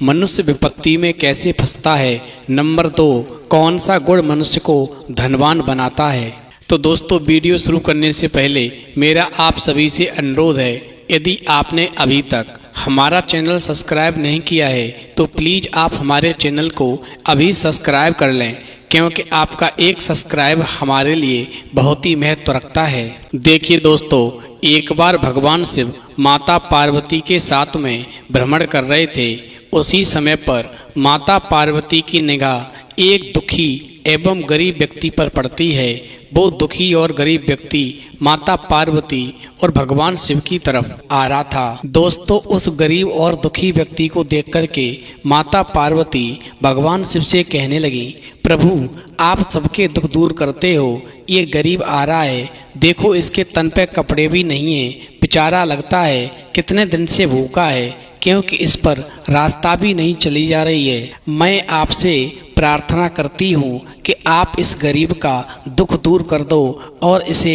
मनुष्य विपत्ति में कैसे फंसता है। नंबर 2, कौन सा गुण मनुष्य को धनवान बनाता है। तो दोस्तों, वीडियो शुरू करने से पहले मेरा आप सभी से अनुरोध है, यदि आपने अभी तक हमारा चैनल सब्सक्राइब नहीं किया है तो प्लीज़ आप हमारे चैनल को अभी सब्सक्राइब कर लें, क्योंकि आपका एक सब्सक्राइब हमारे लिए बहुत ही महत्व रखता है। देखिए दोस्तों, एक बार भगवान शिव माता पार्वती के साथ में भ्रमण कर रहे थे। उसी समय पर माता पार्वती की निगाह एक दुखी एवं गरीब व्यक्ति पर पड़ती है। वो दुखी और गरीब व्यक्ति माता पार्वती और भगवान शिव की तरफ आ रहा था। दोस्तों, उस गरीब और दुखी व्यक्ति को देख करके माता पार्वती भगवान शिव से कहने लगी, प्रभु आप सबके दुख दूर करते हो, ये गरीब आ रहा है, देखो इसके तन पे कपड़े भी नहीं है, बेचारा लगता है कितने दिन से भूखा है, क्योंकि इस पर रास्ता भी नहीं चली जा रही है। मैं आपसे प्रार्थना करती हूँ कि आप इस गरीब का दुख दूर कर दो और इसे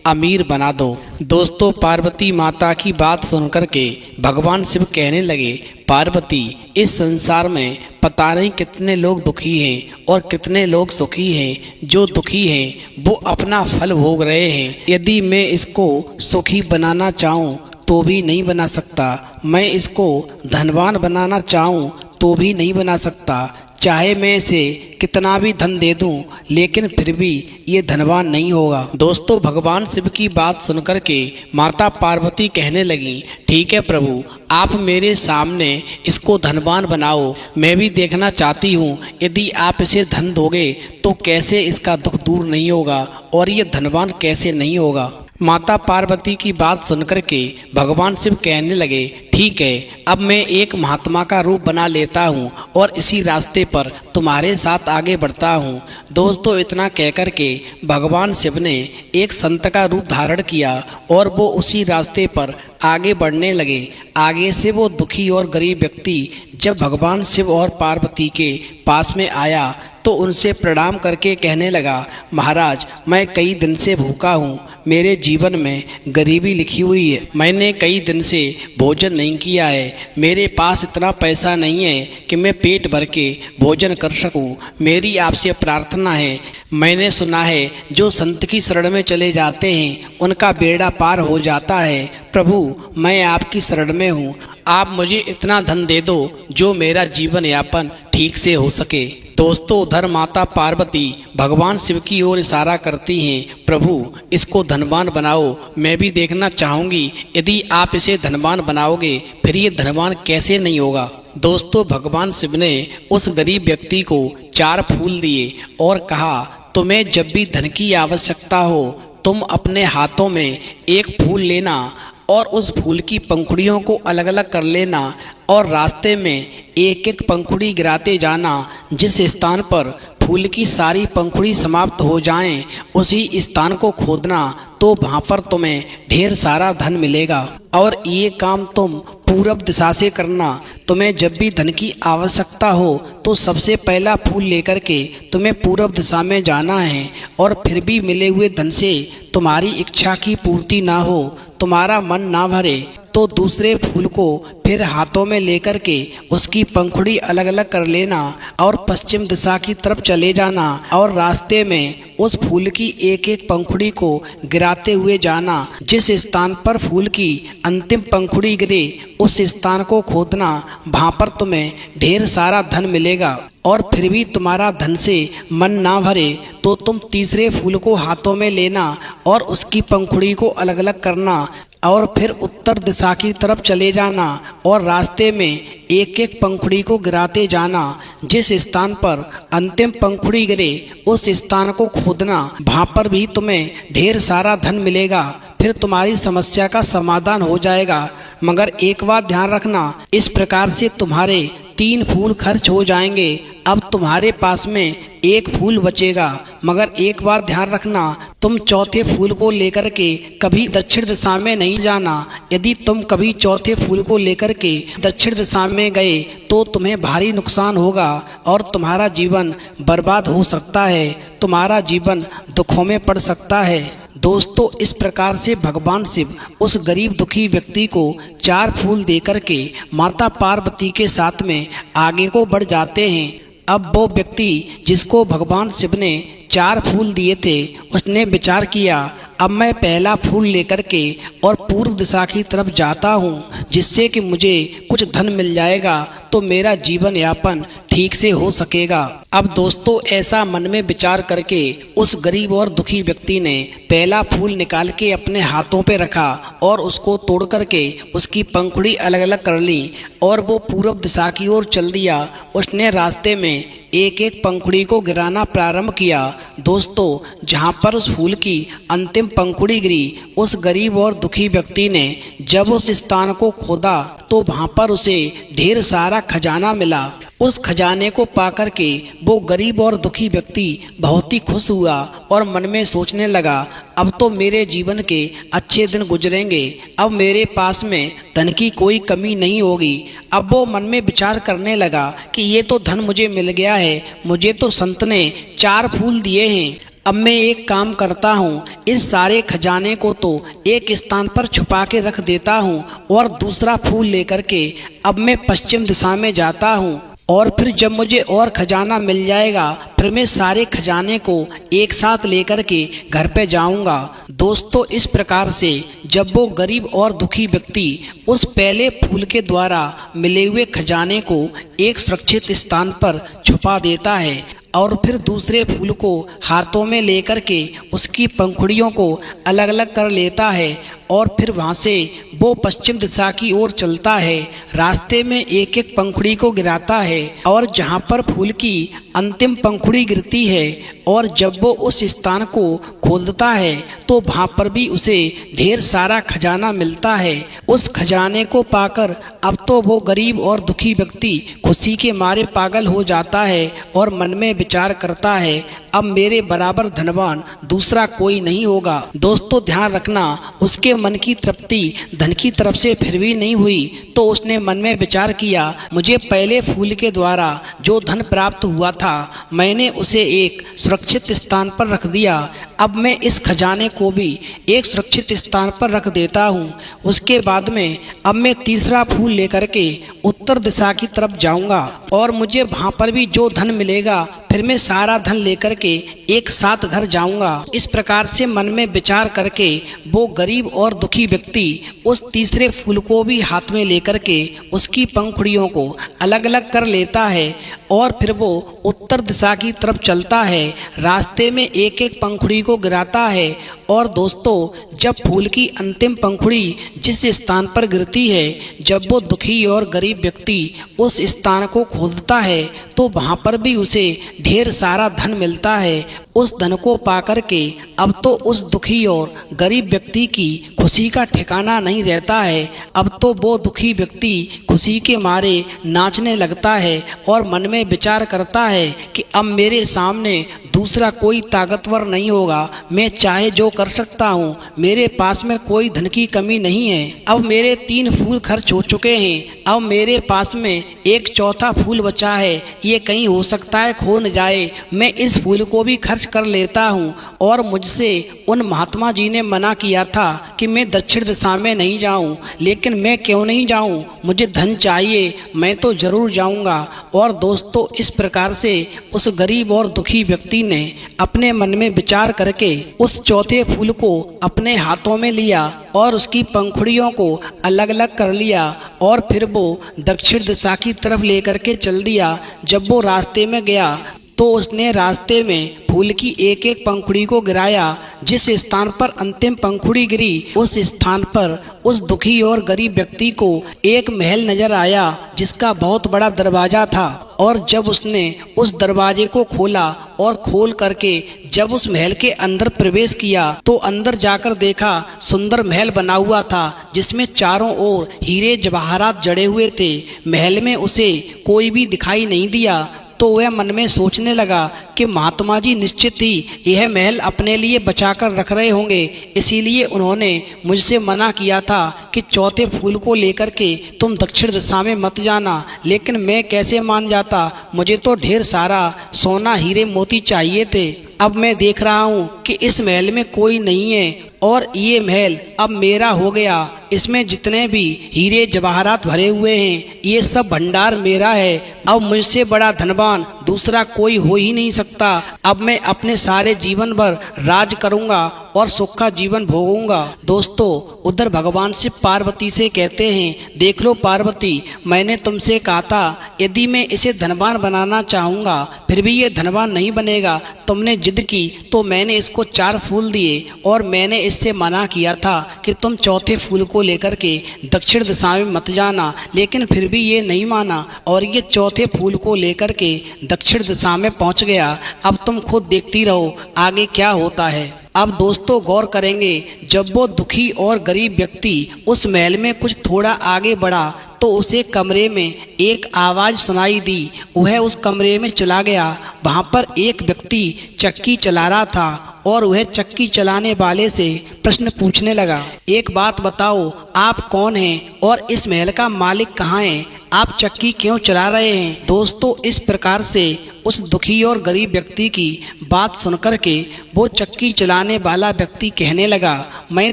अमीर बना दो। दोस्तों, पार्वती माता की बात सुनकर के भगवान शिव कहने लगे, पार्वती इस संसार में पता नहीं कितने लोग दुखी हैं और कितने लोग सुखी हैं। जो दुखी हैं वो अपना फल भोग रहे हैं। यदि मैं इसको सुखी बनाना चाहूँ तो भी नहीं बना सकता, मैं इसको धनवान बनाना चाहूँ तो भी नहीं बना सकता। चाहे मैं इसे कितना भी धन दे दूं, लेकिन फिर भी ये धनवान नहीं होगा। दोस्तों, भगवान शिव की बात सुनकर के माता पार्वती कहने लगी, ठीक है प्रभु, आप मेरे सामने इसको धनवान बनाओ, मैं भी देखना चाहती हूँ यदि आप इसे धन दोगे तो कैसे इसका दुख दूर नहीं होगा और ये धनवान कैसे नहीं होगा। माता पार्वती की बात सुनकर के भगवान शिव कहने लगे, ठीक है, अब मैं एक महात्मा का रूप बना लेता हूँ और इसी रास्ते पर तुम्हारे साथ आगे बढ़ता हूँ। दोस्तों, इतना कहकर के भगवान शिव ने एक संत का रूप धारण किया और वो उसी रास्ते पर आगे बढ़ने लगे। आगे से वो दुखी और गरीब व्यक्ति जब भगवान शिव और पार्वती के पास में आया तो उनसे प्रणाम करके कहने लगा, महाराज मैं कई दिन से भूखा हूँ, मेरे जीवन में गरीबी लिखी हुई है, मैंने कई दिन से भोजन नहीं किया है, मेरे पास इतना पैसा नहीं है कि मैं पेट भर के भोजन कर सकूं। मेरी आपसे प्रार्थना है, मैंने सुना है जो संत की शरण में चले जाते हैं उनका बेड़ा पार हो जाता है। प्रभु मैं आपकी शरण में हूँ, आप मुझे इतना धन दे दो जो मेरा जीवन यापन ठीक से हो सके। दोस्तों, उधर माता पार्वती भगवान शिव की ओर इशारा करती हैं, प्रभु इसको धनवान बनाओ, मैं भी देखना चाहूँगी यदि आप इसे धनवान बनाओगे फिर ये धनवान कैसे नहीं होगा। दोस्तों, भगवान शिव ने उस गरीब व्यक्ति को 4 फूल दिए और कहा, तुम्हें जब भी धन की आवश्यकता हो तुम अपने हाथों में एक फूल लेना और उस फूल की पंखुड़ियों को अलग अलग कर लेना और रास्ते में एक एक पंखुड़ी गिराते जाना। जिस स्थान पर फूल की सारी पंखुड़ी समाप्त हो जाएं, उसी स्थान को खोदना, तो वहाँ पर तुम्हें ढेर सारा धन मिलेगा। और ये काम तुम पूरब दिशा से करना। तुम्हें जब भी धन की आवश्यकता हो तो सबसे पहला फूल लेकर के तुम्हें पूरब दिशा में जाना है और फिर भी मिले हुए धन से तुम्हारी इच्छा की पूर्ति ना हो, तुम्हारा मन ना भरे, तो दूसरे फूल को फिर हाथों में लेकर के उसकी पंखुड़ी अलग अलग कर लेना और पश्चिम दिशा की तरफ चले जाना और रास्ते में उस फूल की एक एक पंखुड़ी को गिराते हुए जाना। जिस स्थान पर फूल की अंतिम पंखुड़ी गिरे उस स्थान को खोदना, वहाँ पर तुम्हें ढेर सारा धन मिलेगा। और फिर भी तुम्हारा धन से मन ना भरे तो तुम तीसरे फूल को हाथों में लेना और उसकी पंखुड़ी को अलग अलग करना और फिर उत्तर दिशा की तरफ चले जाना और रास्ते में एक एक पंखुड़ी को गिराते जाना। जिस स्थान पर अंतिम पंखुड़ी गिरे उस स्थान को खोदना, वहाँ पर भी तुम्हें ढेर सारा धन मिलेगा। फिर तुम्हारी समस्या का समाधान हो जाएगा। मगर एक बात ध्यान रखना, इस प्रकार से तुम्हारे 3 फूल खर्च हो जाएंगे। अब तुम्हारे पास में 1 फूल बचेगा। मगर एक बात ध्यान रखना, तुम चौथे फूल को लेकर के कभी दक्षिण दिशा में नहीं जाना। यदि तुम कभी चौथे फूल को लेकर के दक्षिण दिशा में गए तो तुम्हें भारी नुकसान होगा और तुम्हारा जीवन बर्बाद हो सकता है, तुम्हारा जीवन दुखों में पड़ सकता है। दोस्तों इस प्रकार से भगवान शिव उस गरीब दुखी व्यक्ति को 4 फूल देकर के माता पार्वती के साथ में आगे को बढ़ जाते हैं। अब वो व्यक्ति जिसको भगवान शिव ने 4 फूल दिए थे उसने विचार किया, अब मैं पहला फूल लेकर के और पूर्व दिशा की तरफ जाता हूँ, जिससे कि मुझे कुछ धन मिल जाएगा तो मेरा जीवन यापन ठीक से हो सकेगा। अब दोस्तों ऐसा मन में विचार करके उस गरीब और दुखी व्यक्ति ने पहला फूल निकाल के अपने हाथों पे रखा और उसको तोड़ करके उसकी पंखुड़ी अलग अलग कर ली और वो पूर्व दिशा की ओर चल दिया। उसने रास्ते में एक एक पंखुड़ी को गिराना प्रारंभ किया। दोस्तों जहाँ पर उस फूल की अंतिम पंखुड़ी गिरी, उस गरीब और दुखी व्यक्ति ने जब उस स्थान को खोदा तो वहाँ पर उसे ढेर सारा खजाना मिला। उस खजाने को पाकर के वो गरीब और दुखी व्यक्ति बहुत ही खुश हुआ और मन में सोचने लगा, अब तो मेरे जीवन के अच्छे दिन गुजरेंगे, अब मेरे पास में धन की कोई कमी नहीं होगी। अब वो मन में विचार करने लगा कि ये तो धन मुझे मिल गया है, मुझे तो संत ने 4 फूल दिए हैं। अब मैं एक काम करता हूँ, इस सारे खजाने को तो एक स्थान पर छुपा के रख देता हूँ और दूसरा फूल लेकर के अब मैं पश्चिम दिशा में जाता हूँ और फिर जब मुझे और खजाना मिल जाएगा फिर मैं सारे खजाने को एक साथ लेकर के घर पे जाऊंगा। दोस्तों इस प्रकार से जब वो गरीब और दुखी व्यक्ति उस पहले फूल के द्वारा मिले हुए खजाने को एक सुरक्षित स्थान पर छुपा देता है और फिर दूसरे फूल को हाथों में लेकर के उसकी पंखुड़ियों को अलग अलग कर लेता है और फिर वहाँ से वो पश्चिम दिशा की ओर चलता है। रास्ते में एक एक पंखुड़ी को गिराता है और जहाँ पर फूल की अंतिम पंखुड़ी गिरती है और जब वो उस स्थान को खोदता है तो वहाँ पर भी उसे ढेर सारा खजाना मिलता है। उस खजाने को पाकर अब तो वो गरीब और दुखी व्यक्ति खुशी के मारे पागल हो जाता है और मन में विचार करता है, अब मेरे बराबर धनवान दूसरा कोई नहीं होगा। दोस्तों ध्यान रखना, उसके मन की तृप्ति धन की तरफ से फिर भी नहीं हुई तो उसने मन में विचार किया, मुझे पहले फूल के द्वारा जो धन प्राप्त हुआ था मैंने उसे एक सुरक्षित स्थान पर रख दिया, अब मैं इस खजाने को भी एक सुरक्षित स्थान पर रख देता हूँ। उसके बाद में अब मैं तीसरा फूल लेकर के उत्तर दिशा की तरफ जाऊंगा और मुझे वहाँ पर भी जो धन मिलेगा फिर मैं सारा धन लेकर के एक साथ घर जाऊंगा। इस प्रकार से मन में विचार करके वो गरीब और दुखी व्यक्ति उस तीसरे फूल को भी हाथ में लेकर के उसकी पंखुड़ियों को अलग अलग कर लेता है और फिर वो उत्तर दिशा की तरफ चलता है। रास्ते में एक एक पंखुड़ी को गिराता है और दोस्तों जब फूल की अंतिम पंखुड़ी जिस स्थान पर गिरती है, जब वो दुखी और गरीब व्यक्ति उस स्थान को खोदता है तो वहाँ पर भी उसे ढेर सारा धन मिलता है। उस धन को पाकर के अब तो उस दुखी और गरीब व्यक्ति की खुशी का ठिकाना नहीं रहता है। अब तो वो दुखी व्यक्ति खुशी के मारे नाचने लगता है और मन में विचार करता है कि अब मेरे सामने दूसरा कोई ताकतवर नहीं होगा, मैं चाहे जो कर सकता हूँ, मेरे पास में कोई धन की कमी नहीं है। अब मेरे 3 फूल खर्च हो चुके हैं, अब मेरे पास में एक चौथा फूल बचा है, ये कहीं हो सकता है खो न जाए, मैं इस फूल को भी खर्च कर लेता हूँ। और मुझसे उन महात्मा जी ने मना किया था कि मैं दक्षिण दिशा में नहीं जाऊँ, लेकिन मैं क्यों नहीं जाऊँ, मुझे धन चाहिए, मैं तो जरूर जाऊँगा। और दोस्तों इस प्रकार से उस गरीब और दुखी व्यक्ति ने अपने मन में विचार करके उस चौथे फूल को अपने हाथों में लिया और उसकी पंखुड़ियों को अलग अलग कर लिया और फिर वो दक्षिण दिशा की तरफ लेकर के चल दिया। जब वो रास्ते में गया तो उसने रास्ते में फूल की एक एक पंखुड़ी को गिराया। जिस स्थान पर अंतिम पंखुड़ी गिरी उस स्थान पर उस दुखी और गरीब व्यक्ति को एक महल नजर आया जिसका बहुत बड़ा दरवाजा था। और जब उसने उस दरवाजे को खोला और खोल करके जब उस महल के अंदर प्रवेश किया तो अंदर जाकर देखा सुंदर महल बना हुआ था जिसमें चारों ओर हीरे जवाहरात जड़े हुए थे। महल में उसे कोई भी दिखाई नहीं दिया तो वह मन में सोचने लगा कि महात्मा जी निश्चित ही यह महल अपने लिए बचाकर रख रहे होंगे, इसीलिए उन्होंने मुझसे मना किया था कि चौथे फूल को लेकर के तुम दक्षिण दिशा में मत जाना। लेकिन मैं कैसे मान जाता, मुझे तो ढेर सारा सोना हीरे मोती चाहिए थे। अब मैं देख रहा हूँ कि इस महल में कोई नहीं है और ये महल अब मेरा हो गया। इसमें जितने भी हीरे जवाहरात भरे हुए हैं ये सब भंडार मेरा है। अब मुझसे बड़ा धनवान दूसरा कोई हो ही नहीं सकता। अब मैं अपने सारे जीवन भर राज करूंगा और सुख का जीवन भोगूंगा। दोस्तों उधर भगवान शिव पार्वती से कहते हैं, देख लो पार्वती, मैंने तुमसे कहा था यदि मैं इसे धनवान बनाना चाहूँगा फिर भी ये धनवान नहीं बनेगा। तुमने जिद की तो मैंने इसको 4 फूल दिए और मैंने इससे मना किया था कि तुम चौथे फूल को लेकर के दक्षिण दिशा में मत जाना, लेकिन फिर भी ये नहीं माना और ये चौथे फूल को लेकर के दक्षिण दिशा में पहुंच गया। अब तुम खुद देखती रहो आगे क्या होता है। अब दोस्तों गौर करेंगे, जब वो दुखी और गरीब व्यक्ति उस महल में कुछ थोड़ा आगे बढ़ा तो उसे कमरे में एक आवाज़ सुनाई दी। वह उस कमरे में चला गया। वहाँ पर एक व्यक्ति चक्की चला रहा था और वह चक्की चलाने वाले से प्रश्न पूछने लगा, एक बात बताओ, आप कौन हैं और इस महल का मालिक कहाँ है? आप चक्की क्यों चला रहे हैं? दोस्तों इस प्रकार से उस दुखी और गरीब व्यक्ति की बात सुनकर के वो चक्की चलाने वाला व्यक्ति कहने लगा, मैं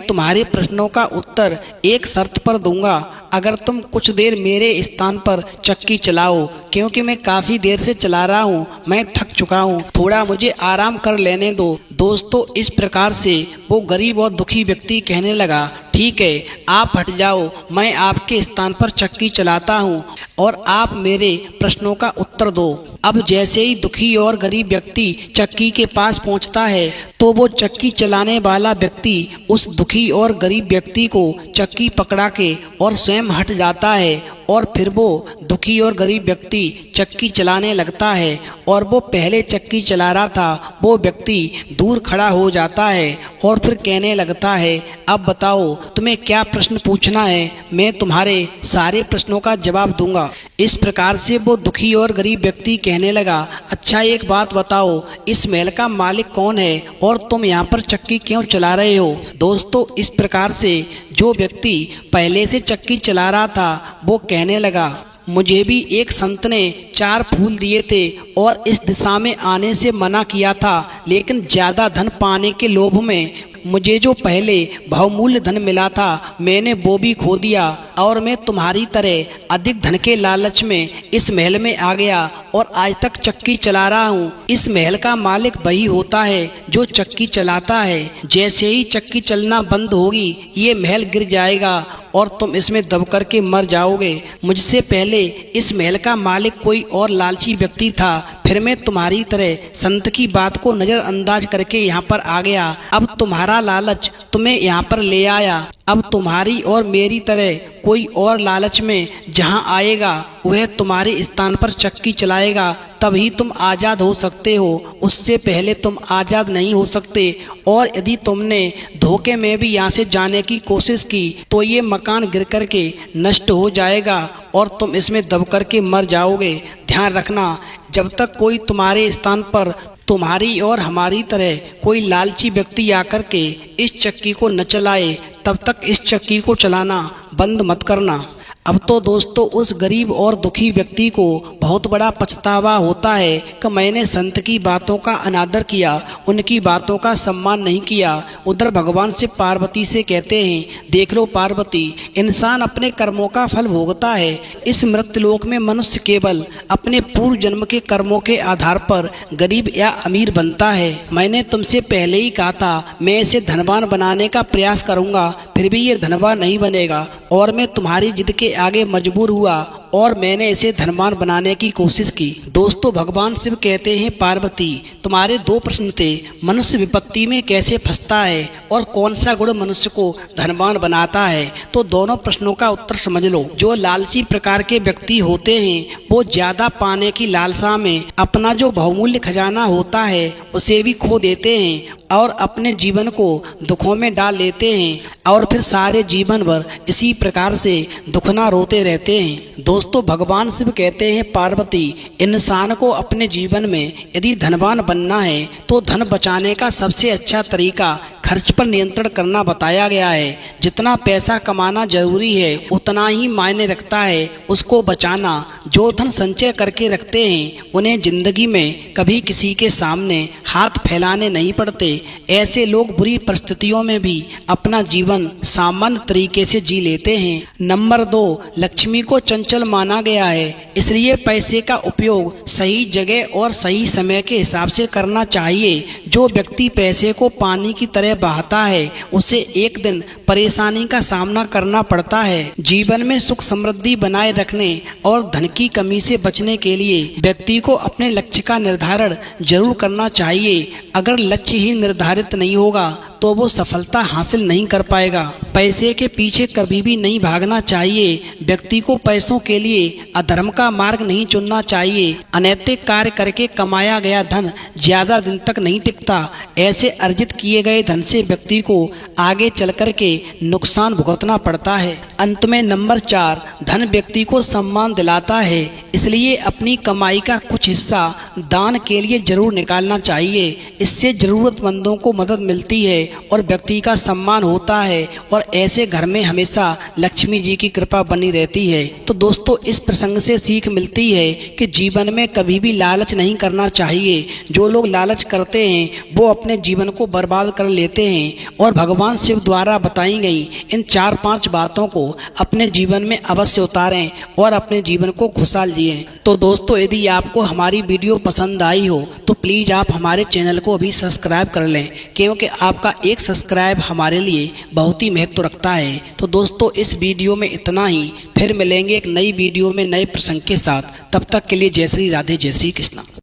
तुम्हारे प्रश्नों का उत्तर एक शर्त पर दूंगा, अगर तुम कुछ देर मेरे स्थान पर चक्की चलाओ, क्योंकि मैं काफ़ी देर से चला रहा हूँ, मैं थक चुका हूँ, थोड़ा मुझे आराम कर लेने दो। दोस्तों इस प्रकार से वो गरीब और दुखी व्यक्ति कहने लगा, ठीक है, आप हट जाओ, मैं आपके स्थान पर चक्की चलाता हूँ और आप मेरे प्रश्नों का उत्तर दो। अब जैसे ही दुखी और गरीब व्यक्ति चक्की के पास पहुँचता है तो वो चक्की चलाने वाला व्यक्ति उस दुखी और गरीब व्यक्ति को चक्की पकड़ा के और स्वयं हट जाता है और फिर वो दुखी और गरीब व्यक्ति चक्की चलाने लगता है और वो पहले चक्की चला रहा था वो व्यक्ति दूर खड़ा हो जाता है और फिर कहने लगता है, अब बताओ तुम्हें क्या प्रश्न पूछना है, मैं तुम्हारे सारे प्रश्नों का जवाब दूंगा। इस प्रकार से वो दुखी और गरीब व्यक्ति कहने लगा, अच्छा एक बात बताओ, इस महल का मालिक कौन है और तुम यहाँ पर चक्की क्यों चला रहे हो? दोस्तों इस प्रकार से जो व्यक्ति पहले से चक्की चला रहा था वो कहने लगा, मुझे भी एक संत ने 4 फूल दिए थे और इस दिशा में आने से मना किया था, लेकिन ज़्यादा धन पाने के लोभ में मुझे जो पहले बहुमूल्य धन मिला था मैंने वो भी खो दिया और मैं तुम्हारी तरह अधिक धन के लालच में इस महल में आ गया और आज तक चक्की चला रहा हूँ। इस महल का मालिक वही होता है जो चक्की चलाता है। जैसे ही चक्की चलना बंद होगी ये महल गिर जाएगा और तुम इसमें दब करके मर जाओगे। मुझसे पहले इस महल का मालिक कोई और लालची व्यक्ति था, फिर मैं तुम्हारी तरह संत की बात को नज़रअंदाज करके यहाँ पर आ गया। अब तुम्हारा लालच तुम्हें यहाँ पर ले आया। अब तुम्हारी और मेरी तरह कोई और लालच में जहाँ आएगा वह तुम्हारे स्थान पर चक्की चलाएगा, तभी तुम आज़ाद हो सकते हो, उससे पहले तुम आज़ाद नहीं हो सकते। और यदि तुमने धोखे में भी यहाँ से जाने की कोशिश की तो ये मकान गिर कर के नष्ट हो जाएगा और तुम इसमें दब कर के मर जाओगे। ध्यान रखना, जब तक कोई तुम्हारे स्थान पर तुम्हारी और हमारी तरह कोई लालची व्यक्ति आकर के इस चक्की को न चलाए तब तक इस चक्की को चलाना बंद मत करना। अब तो दोस्तों उस गरीब और दुखी व्यक्ति को बहुत बड़ा पछतावा होता है कि मैंने संत की बातों का अनादर किया, उनकी बातों का सम्मान नहीं किया। उधर भगवान शिव पार्वती से कहते हैं, देख लो पार्वती, इंसान अपने कर्मों का फल भोगता है। इस मृत्युलोक में मनुष्य केवल अपने पूर्व जन्म के कर्मों के आधार पर गरीब या अमीर बनता है। मैंने तुमसे पहले ही कहा था मैं इसे धनवान बनाने का प्रयास करूँगा, फिर भी ये धनवान नहीं बनेगा और मैं तुम्हारी जिद के आगे मजबूर हुआ और मैंने इसे धनवान बनाने की कोशिश की। दोस्तों भगवान शिव कहते हैं, पार्वती तुम्हारे 2 प्रश्न थे, मनुष्य विपत्ति में कैसे फंसता है और कौन सा गुण मनुष्य को धनवान बनाता है। तो दोनों प्रश्नों का उत्तर समझ लो। जो लालची प्रकार के व्यक्ति होते हैं वो ज़्यादा पाने की लालसा में अपना जो बहुमूल्य खजाना होता है उसे भी खो देते हैं और अपने जीवन को दुखों में डाल लेते हैं और फिर सारे जीवन भर इसी प्रकार से दुखना रोते रहते हैं। दोस्तों भगवान शिव कहते हैं, पार्वती इंसान को अपने जीवन में यदि धनवान बनना है तो धन बचाने का सबसे अच्छा तरीका खर्च पर नियंत्रण करना बताया गया है। जितना पैसा कमाना जरूरी है उतना ही मायने रखता है उसको बचाना। जो धन संचय करके रखते हैं उन्हें जिंदगी में कभी किसी के सामने हाथ फैलाने नहीं पड़ते। ऐसे लोग बुरी परिस्थितियों में भी अपना जीवन सामान्य तरीके से जी लेते हैं। नंबर 2, लक्ष्मी को चंचल माना गया है, इसलिए पैसे का उपयोग सही जगह और सही समय के हिसाब से करना चाहिए। जो व्यक्ति पैसे को पानी की तरह बहाता है उसे एक दिन परेशानी का सामना करना पड़ता है। जीवन में सुख समृद्धि बनाए रखने और धन की कमी से बचने के लिए व्यक्ति को अपने लक्ष्य का निर्धारण जरूर करना चाहिए। अगर लक्ष्य ही निर्धारित नहीं होगा तो वो सफलता हासिल नहीं कर पाएगा। पैसे के पीछे कभी भी नहीं भागना चाहिए। व्यक्ति को पैसों के लिए अधर्म का मार्ग नहीं चुनना चाहिए। अनैतिक कार्य करके कमाया गया धन ज्यादा दिन तक नहीं टिकता। ऐसे अर्जित किए गए धन से व्यक्ति को आगे चल कर के नुकसान भुगतना पड़ता है। अंत में नंबर 4, धन व्यक्ति को सम्मान दिलाता है, इसलिए अपनी कमाई का कुछ हिस्सा दान के लिए जरूर निकालना चाहिए। इससे जरूरतमंदों को मदद मिलती है और व्यक्ति का सम्मान होता है और ऐसे घर में हमेशा लक्ष्मी जी की कृपा बनी रहती है। तो दोस्तों, इस प्रसंग से सीख मिलती है कि जीवन में कभी भी लालच नहीं करना चाहिए। जो लोग लालच करते हैं वो अपने जीवन को बर्बाद कर लेते हैं और भगवान शिव द्वारा बताई गई इन 4-5 बातों को अपने जीवन में अवश्य उतारें और अपने जीवन को खुशहाल जिएं। तो दोस्तों, यदि आपको हमारी वीडियो पसंद आई हो तो प्लीज़ आप हमारे चैनल को अभी सब्सक्राइब कर लें, क्योंकि आपका एक सब्सक्राइब हमारे लिए बहुत ही महत्व रखता है। तो दोस्तों, इस वीडियो में इतना ही। फिर मिलेंगे एक नई वीडियो में नए प्रसंग के साथ। तब तक के लिए जय श्री राधे, जय श्री कृष्णा।